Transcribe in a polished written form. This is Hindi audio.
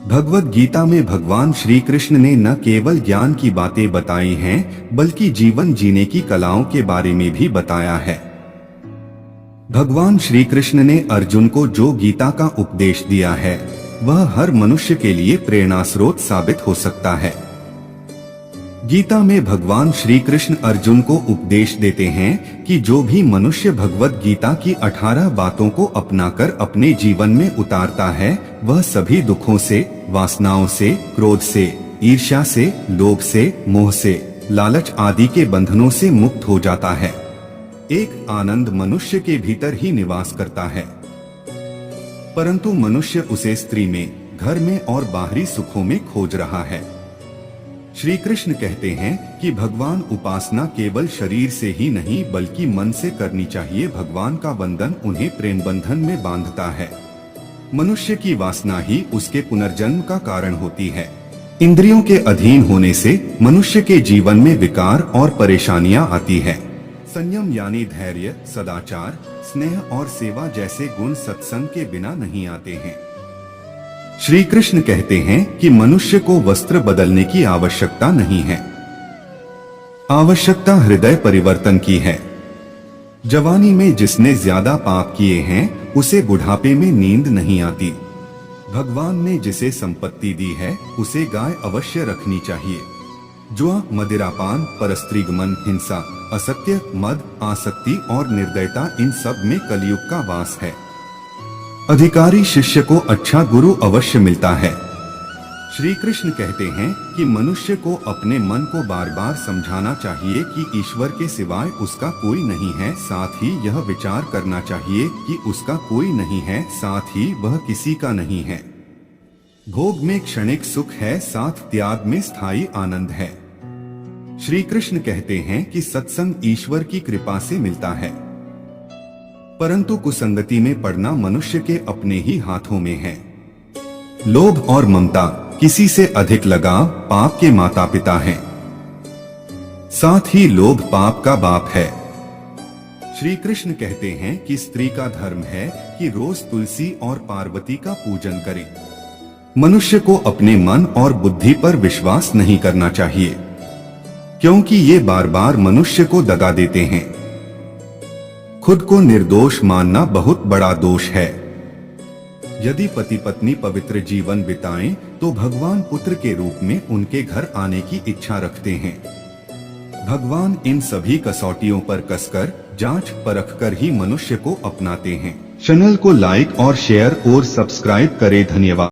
भगवद गीता में भगवान श्री कृष्ण ने न केवल ज्ञान की बातें बताई हैं, बल्कि जीवन जीने की कलाओं के बारे में भी बताया है। भगवान श्री कृष्ण ने अर्जुन को जो गीता का उपदेश दिया है, वह हर मनुष्य के लिए प्रेरणा स्रोत साबित हो सकता है। गीता में भगवान श्री कृष्ण अर्जुन को उपदेश देते हैं कि जो भी मनुष्य भगवद गीता की 18 बातों को अपनाकर अपने जीवन में उतारता है, वह सभी दुखों से, वासनाओं से, क्रोध से, ईर्ष्या से, लोभ से, मोह से, लालच आदि के बंधनों से मुक्त हो जाता है। एक आनंद मनुष्य के भीतर ही निवास करता है, परंतु मनुष्य उसे स्त्री में, घर में और बाहरी सुखों में खोज रहा है। श्री कृष्ण कहते हैं कि भगवान उपासना केवल शरीर से ही नहीं बल्कि मन से करनी चाहिए। भगवान का वंदन उन्हें प्रेम बंधन में बांधता है। मनुष्य की वासना ही उसके पुनर्जन्म का कारण होती है। इंद्रियों के अधीन होने से मनुष्य के जीवन में विकार और परेशानियां आती है। संयम यानी धैर्य, सदाचार, स्नेह और सेवा जैसे गुण सत्संग के बिना नहीं आते हैं। श्री कृष्ण कहते हैं कि मनुष्य को वस्त्र बदलने की आवश्यकता नहीं है, आवश्यकता हृदय परिवर्तन की है। जवानी में जिसने ज्यादा पाप किए हैं, उसे बुढ़ापे में नींद नहीं आती। भगवान ने जिसे संपत्ति दी है, उसे गाय अवश्य रखनी चाहिए। जुआ, मदिरापान, परस्त्रीगमन, हिंसा, असत्य, मद, आसक्ति और निर्दयता, इन सब में कलयुग का वास है। अधिकारी शिष्य को अच्छा गुरु अवश्य मिलता है। श्री कृष्ण कहते हैं कि मनुष्य को अपने मन को बार बार समझाना चाहिए कि ईश्वर के सिवाय उसका कोई नहीं है। साथ ही यह विचार करना चाहिए कि उसका कोई नहीं है, साथ ही वह किसी का नहीं है। भोग में क्षणिक सुख है, साथ त्याग में स्थायी आनंद है। श्री कृष्ण कहते हैं कि सत्संग ईश्वर की कृपा से मिलता है, परंतु कुसंगति में पड़ना मनुष्य के अपने ही हाथों में है। लोभ और ममता, किसी से अधिक लगाव पाप के माता पिता हैं। साथ ही लोभ पाप का बाप है। श्री कृष्ण कहते हैं कि स्त्री का धर्म है कि रोज तुलसी और पार्वती का पूजन करे। मनुष्य को अपने मन और बुद्धि पर विश्वास नहीं करना चाहिए, क्योंकि ये बार बार मनुष्य को दगा देते हैं। खुद को निर्दोष मानना बहुत बड़ा दोष है। यदि पति पत्नी पवित्र जीवन बिताएं, तो भगवान पुत्र के रूप में उनके घर आने की इच्छा रखते हैं। भगवान इन सभी कसौटियों पर कसकर, जांच परख कर ही मनुष्य को अपनाते हैं। चैनल को लाइक और शेयर और सब्सक्राइब करें। धन्यवाद।